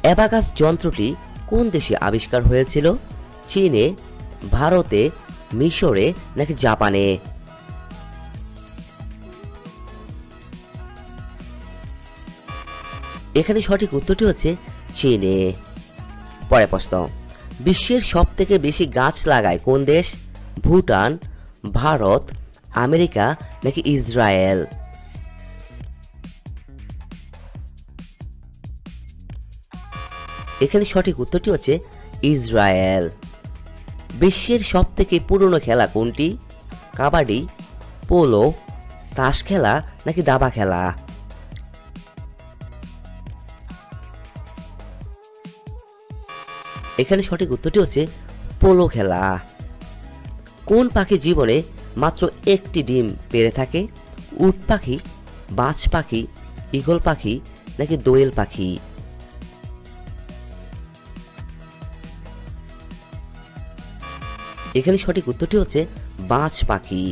Abacus যন্ত্রটি কোন দেশে আবিষ্কার হয়েছিল? চীনে, ভারতে, মিশরে নাকি জাপানে? এখানে সঠিক উত্তরটি হচ্ছে চীনে। পরের প্রশ্ন, বিশ্বের সবথেকে বেশি গাছ লাগায় কোন দেশ? ভুটান, ভারত, আমেরিকা নাকি ইসরায়েল? এখানে সঠিক উত্তরটি হচ্ছে ইসরায়েল। বিশ্বের সবথেকে পুরনো খেলা কোনটি? কাবাডি, পোলো, তাস খেলা নাকি দাবা খেলা? এখানে সঠিক উত্তরটি হচ্ছে পোলো খেলা। কোন পাখি জীবনে মাত্র একটি ডিম পেড়ে থাকে? উট পাখি, বাজ পাখি, ঈগল পাখি নাকি দোয়েল পাখি? এখানে সঠিক উত্তরটি হচ্ছে বাজ পাখি।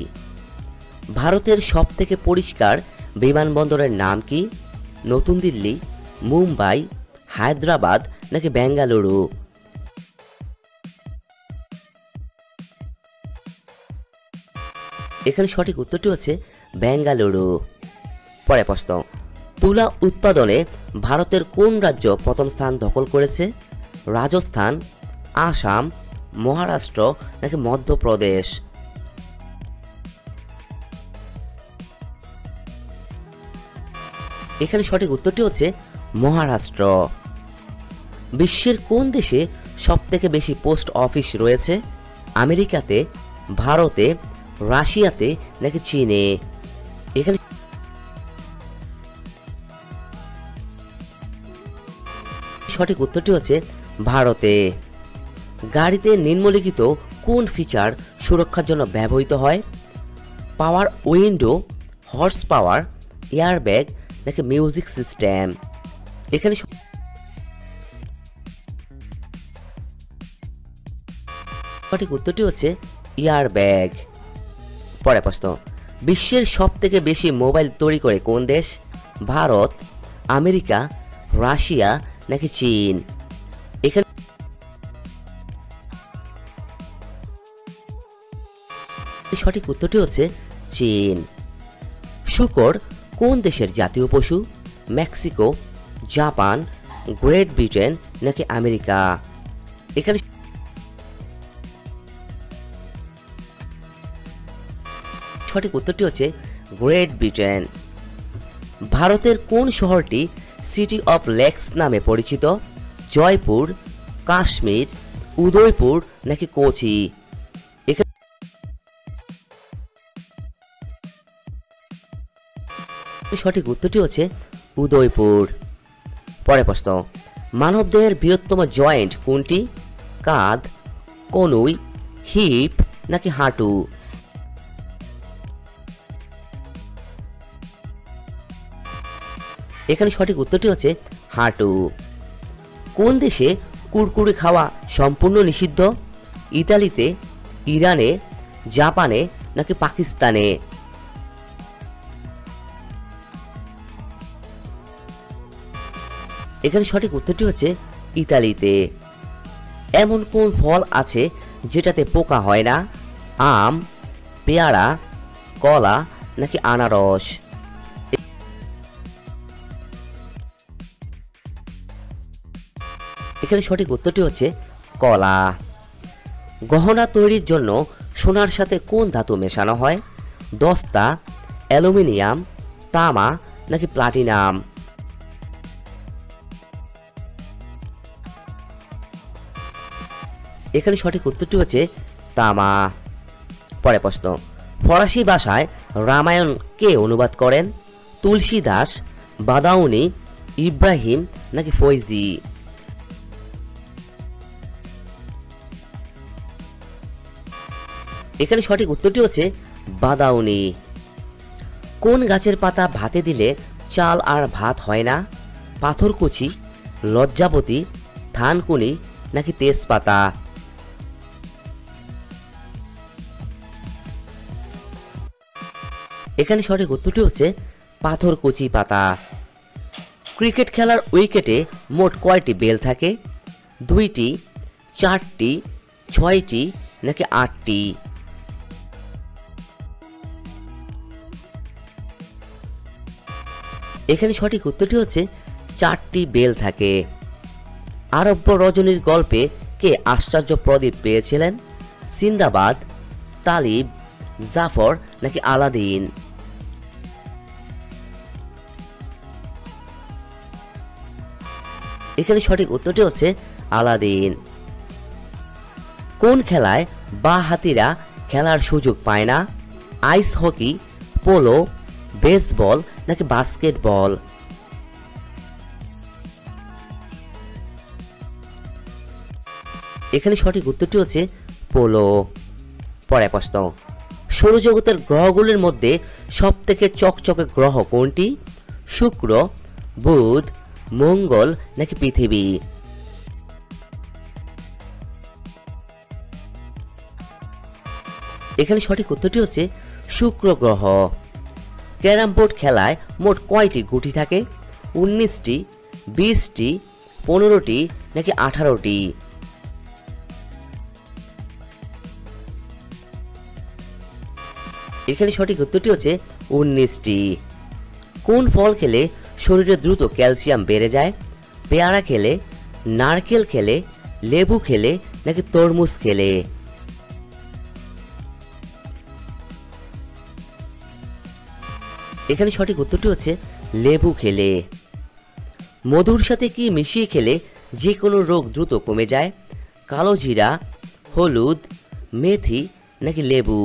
ভারতের সবথেকে পরিষ্কার বিমানবন্দরের নাম কি? নতুন দিল্লি, মুম্বাই, হায়দ্রাবাদ নাকি বেঙ্গালুরু? এখানে সঠিক উত্তরটি হচ্ছে বেঙ্গালুরু। পরের প্রশ্ন, তুলা উৎপাদনে ভারতের কোন রাজ্য প্রথম স্থান দখল করেছে? রাজস্থান, আসাম, মহারাষ্ট্র নাকি মধ্যপ্রদেশ? এখানে সঠিক উত্তরটি হচ্ছে মহারাষ্ট্র। বিশ্বের কোন দেশে সবথেকে বেশি পোস্ট অফিস রয়েছে? আমেরিকাতে, ভারতে, রাশিয়াতে নাকি চীনে? এখানে সঠিক উত্তরটি হচ্ছে ভারতে। গাড়িতে নিম্নলিখিত কোন ফিচার সুরক্ষার জন্য ব্যবহৃত হয়? পাওয়ার উইন্ডো, হর্স পাওয়ার, এয়ারব্যাগ নাকি মিউজিক সিস্টেম? এখানে সঠিক উত্তরটি হচ্ছে এয়ারব্যাগ। পরের প্রশ্ন, বিশ্বের সবথেকে বেশি মোবাইল তৈরি করে কোন দেশ? ভারত, আমেরিকা, রাশিয়া নাকি চীন? এখানে সঠিক উত্তরটি হচ্ছে চীন। শূকর কোন দেশের জাতীয় পশু? মেক্সিকো, জাপান, গ্রেট ব্রিটেন নাকি আমেরিকা? এখানে সঠিক উত্তরটি হচ্ছে গ্রেট ব্রিটেন। ভারতের কোন শহরটি সিটি অফ লেকস নামে পরিচিত? জয়পুর, কাশ্মীর, উদয়পুর নাকি কোচি? সঠিক উত্তরটি হচ্ছে উদয়পুর। পরের প্রশ্ন, মানবদেহের বৃহত্তম জয়েন্ট কোনটি? কাঁধ, কনুই, হিপ নাকি হাঁটু? এখানে সঠিক উত্তরটি হচ্ছে হাঁটু। কোন দেশে কুরকুরে খাওয়া সম্পূর্ণ নিষিদ্ধ? ইতালিতে, ইরানে, জাপানে নাকি পাকিস্তানে? এখানে সঠিক উত্তরটি হচ্ছে ইতালিতে। এমন কোন ফল আছে যেটাতে পোকা হয় না? আম, পেয়ারা, কলা নাকি আনারস? এখানে সঠিক উত্তরটি হচ্ছে কলা। গহনা তৈরির জন্য সোনার সাথে কোন ধাতু মেশানো হয়? দস্তা, অ্যালুমিনিয়াম, তামা নাকি প্লাটিনাম? এখানে সঠিক উত্তরটি হচ্ছে তামা। পরের প্রশ্ন, ফরাসি ভাষায় রামায়ণ কে অনুবাদ করেন? তুলসীদাস, বাদাউনি, ইব্রাহিম নাকি ফৈজি? এখানে সঠিক উত্তরটি হচ্ছে বাদাউনি। কোন গাছের পাতা ভাতে দিলে চাল আর ভাত হয় না? পাথরকুচি, লজ্জাপতি, থানকুনি নাকি তেজপাতা? এখানে সঠিক উত্তরটি হচ্ছে পাথরকুচি পাতা। ক্রিকেট খেলার উইকেটে মোট কয়টি বেল থাকে? 2টি, 4টি, 6টি নাকি 8টি? এখানে সঠিক উত্তরটি হচ্ছে 4টি বেল থাকে। আরব্য রজনীর গল্পে কে আশ্চর্য প্রদীপ পেয়েছিলেন? সিন্দাবাদ, তালিব, জাফর নাকি আলাদিন? এখানে সঠিক উত্তরটি হচ্ছে আলাদিন। কোন খেলায় বাঁ হাতিরা খেলার সুযোগ পায় না? আইস হকি, পোলো, বেসবল নাকি বাস্কেটবল? এখানে সঠিক উত্তরটি হচ্ছে পোলো। পরের প্রশ্ন, সৌরজগতের গ্রহগুলির মধ্যে সবথেকে চকচকে গ্রহ কোনটি? শুক্র, বুধ, মঙ্গল নাকি পৃথিবী? এখানে সঠিক উত্তরটি হচ্ছে শুক্র গ্রহ। ক্যারাম বোর্ড খেলায় মোট কয়টি গুটি থাকে? 19টি, 20টি, 15টি নাকি 18টি? এখানে সঠিক উত্তরটি হচ্ছে 19টি। কোন ফল খেলে শরীরে দ্রুত ক্যালসিয়াম বেড়ে যায়? পেয়ারা খেলে, নারকেল খেলে, লেবু খেলে নাকি তরমুজ খেলে? এখানে সঠিক উত্তরটি হচ্ছে লেবু খেলে। মধুর সাথে কি মিশিয়ে খেলে যে কোনো রোগ দ্রুত কমে যায়? কালো জিরা, হলুদ, মেথি নাকি লেবু?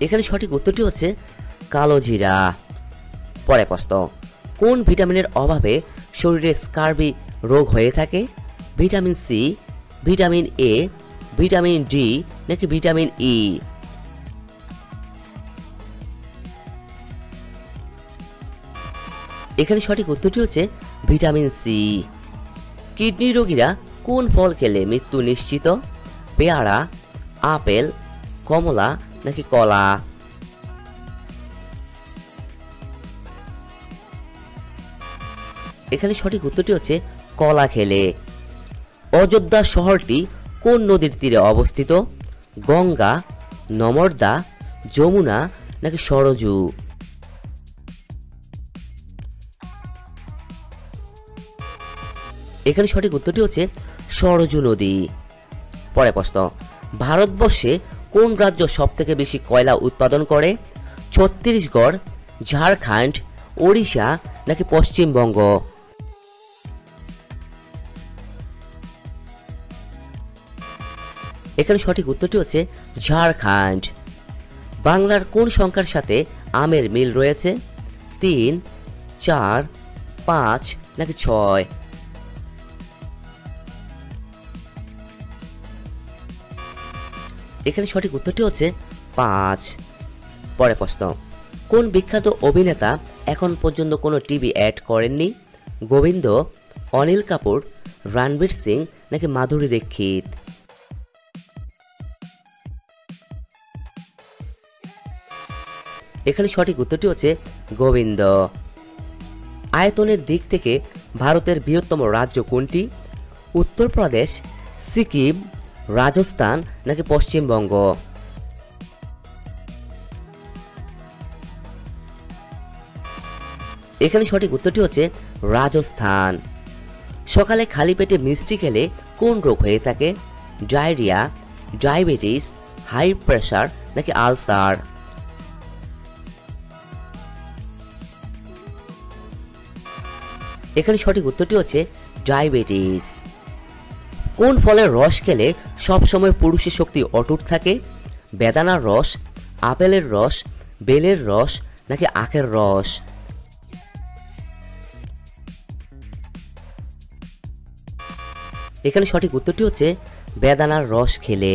এখানে সঠিক উত্তরটি হচ্ছে কালো জিরা। পরের প্রশ্ন, কোন ভিটামিনের অভাবে শরীরে স্কার্বি রোগ হয়ে থাকে? Vitamin C, vitamin A, vitamin D নাকি ভিটামিন ই? এখানে সঠিক উত্তরটি হচ্ছে ভিটামিন সি। কিডনি রোগীরা কোন ফল খেলে মৃত্যু নিশ্চিত? পেয়ারা, আপেল, কমলা নাকি কলা? এখানে সঠিক উত্তরটি হচ্ছে কলা খেলে। অযোধ্যা শহরটি কোন নদীর তীরে অবস্থিত? গঙ্গা, নর্মদা, যমুনা নাকি সরজু? এখানে সঠিক উত্তরটি হচ্ছে সরজু নদী। পরের প্রশ্ন, ভারতবর্ষে কোন রাজ্য সবথেকে বেশি কয়লা উৎপাদন করে? ছত্তিশগড়, ঝাড়খণ্ড, ওড়িশা নাকি পশ্চিমবঙ্গ? এখানে সঠিক উত্তরটি হচ্ছে ঝাড়খণ্ড। বাংলার কোন সংখ্যার সাথে আমের মিল রয়েছে? 3, 4, 5 নাকি 6? এখানে সঠিক উত্তরটি হচ্ছে 5। পরের প্রশ্ন, কোন বিখ্যাত অভিনেতা এখন পর্যন্ত কোনো টিভি অ্যাড করেননি? গোবিন্দ, অনিল কাপুর, রণবীর সিং নাকি মাধুরী দীক্ষিত? এখানে সঠিক উত্তরটি হচ্ছে গোবিন্দ। আয়তনের দিক থেকে ভারতের বৃহত্তম রাজ্য কোনটি? উত্তরপ্রদেশ, সিকিম, রাজস্থান নাকি পশ্চিমবঙ্গ? এখানে সঠিক উত্তরটি হচ্ছে রাজস্থান। সকালে খালি পেটে মিষ্টি খেলে কোন রোগ হয়ে থাকে? ডায়রিয়া, ডায়াবেটিস, হাই প্রেসার নাকি আলসার? এখানে সঠিক উত্তরটি হচ্ছে ডায়াবেটিস। কোন ফলের রস খেলে সবসময় পুরুষের শক্তি অটুট থাকে? বেদানার রস, আপেলের রস, বেলের রস নাকি আখের রস? এখানে সঠিক উত্তরটি হচ্ছে বেদানার রস খেলে।